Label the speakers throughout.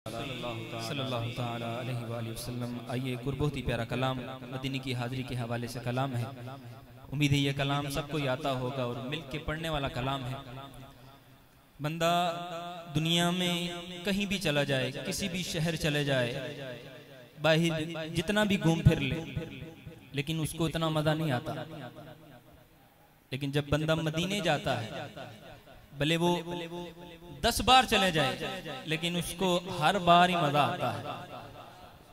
Speaker 1: सल्लल्लाहु ताला अलैहि वसल्लम। आइए बहुत ही प्यारा कलाम मदीने की हाज़िरी के हवाले से कलाम है। उम्मीद है ये कलाम सबको आता होगा और मिल के पढ़ने वाला कलाम है। बंदा दुनिया में कहीं भी चला जाए, किसी भी शहर चले जाए, बाहर जितना भी घूम फिर ले, लेकिन उसको इतना मजा नहीं आता। लेकिन जब बंदा मदीने जाता है, भले वो 10 बार चले जाए, लेकिन उसको हर बार ही मजा आता है।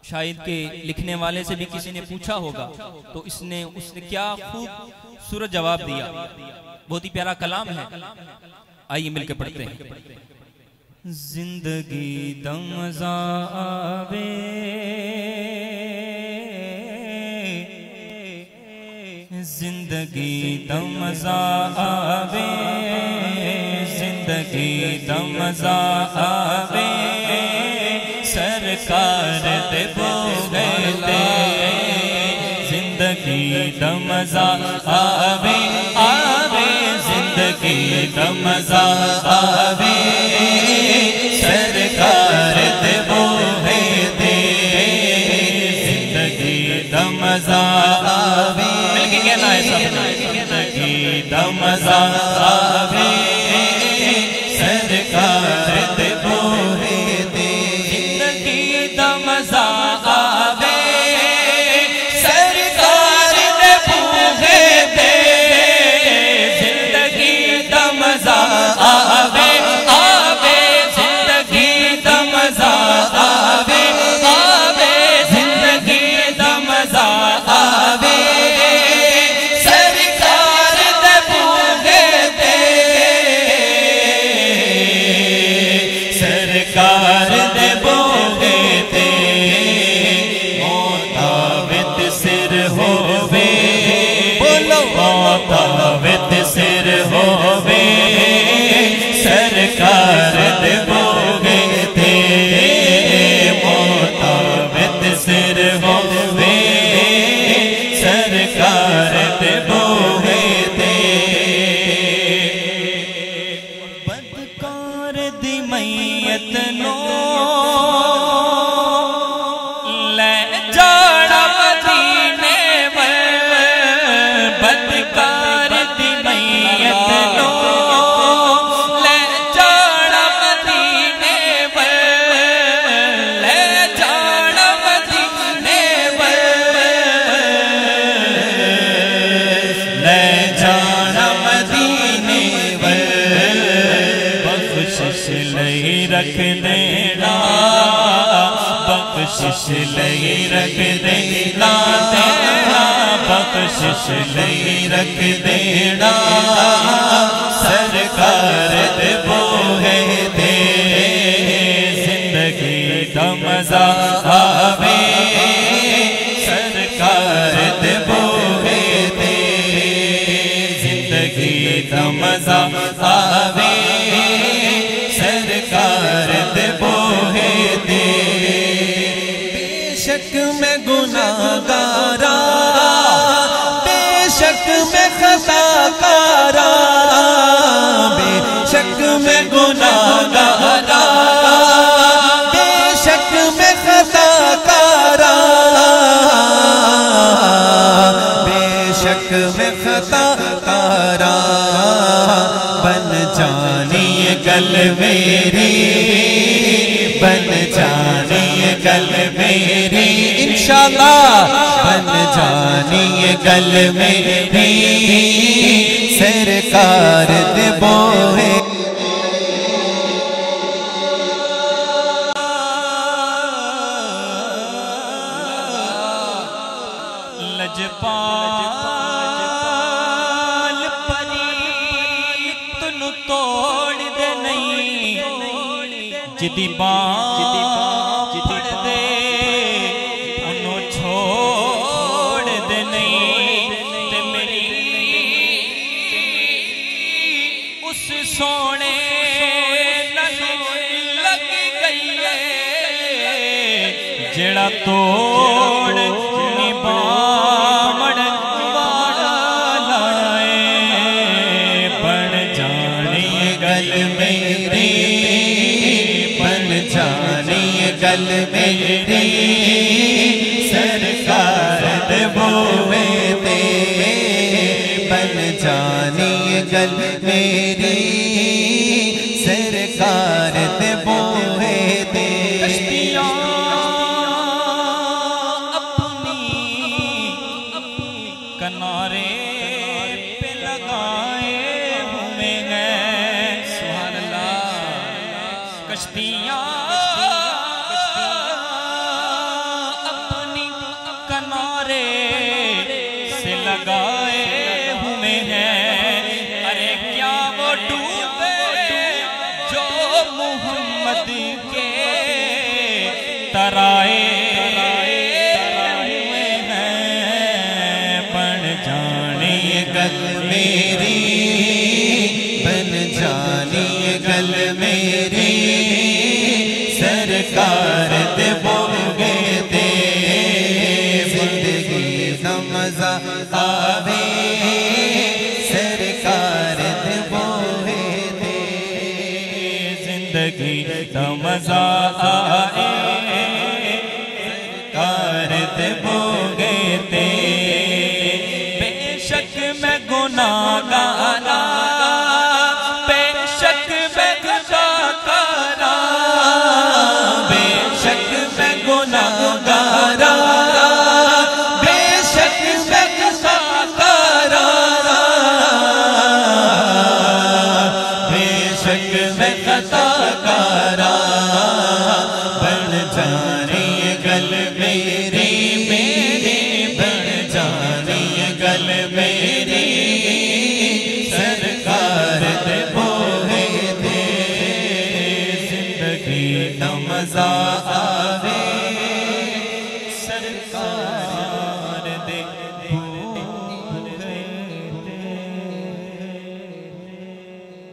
Speaker 1: शायद के लिखने वाले से भी किसी ने पूछा होगा तो उसने क्या खूबसूरत जवाब दिया। बहुत ही प्यारा कलाम है। आइए मिलकर पढ़ते हैं। जिंदगी दम मजा आवे, जिंदगी दम मजा आवे, जिंदगी दम मजा आवे, सरकार दे बोले दे। जिंदगी दम मजा आवे, आवे, जिंदगी दम मजा आवे, सरकार दे बोले दे। जिंदगी दम मजा आवे, मिलके कहना है सबने, जिंदगी दम मजा आवे, सरकार दे बोले दे। जिंदगी दम मजा आवे, सरकार दे बोले दे। जिंदगी दम मजा आवे, आवे, जिंदगी दम मजा आवे, आवे, जिंदगी दम मजा आवे, सरकार दे बोले दे। सरकार दे बोले दे। मोताबित सिर होवे, बोलो मोताबित सिर होवे, सरकार दे बोले दे। मोताबित सिर होवे, सरकार दे बोले दे। बदकार दी मैयत नो ले जाना मदीने वल। बदकार दी मैयत नो ले जाना मदीने वल, ले जाना मदीने वल, ले जाना मदीने वल। बख्शिश लई रख देना, बख्शिश लई रख देना, तेरा बख्शिश लई रख देना, सरकार दे बोले दे। जिंदगी दा मजा आवे, सरकार दे बोले दे। जिंदगी दा मजा आवे, सरकार दे बोले दे। बेशक मैं गुनाहगारा, बेशक मैं खताकारा, बेशक मैं गुनाहगारा, बेशक मैं खताकारा, बेशक मैं खताकारा। बन जानी ये गल मेरी, बन जानी ये गल मेरी, इंशाअल्लाह बन जानी ये गल मेरी, सरकार दे बोले। लजपाल परीत नु तोड़ दे नहीं, जिदी बात दे उन्हों छोड़ दे नहीं। ते मेरी उस सोने लग गई है, जेड़ा तोड़ निबामण वाला है। बन जानी गल मेरी, बन जानी
Speaker 2: गल मेरी सरकार दे बोवे ते बन जानी गल मेरी सरकार दे बोवे ते
Speaker 1: कश्तियां अपनी किनारे पे लगाए हुए हैं। सुभान अल्लाह। कश्तियां अपनी किनारे से लगाए हुए हैं। अरे क्या वो डूबे जो मोहम्मद के तराए हुए हैं। बन जाने
Speaker 2: गल मेरी बन जानी गल मेरी सरकार दे बोगे दे जिंदगी दा मजा आवे सरकार दे बोगे दे
Speaker 1: जिंदगी दा मजा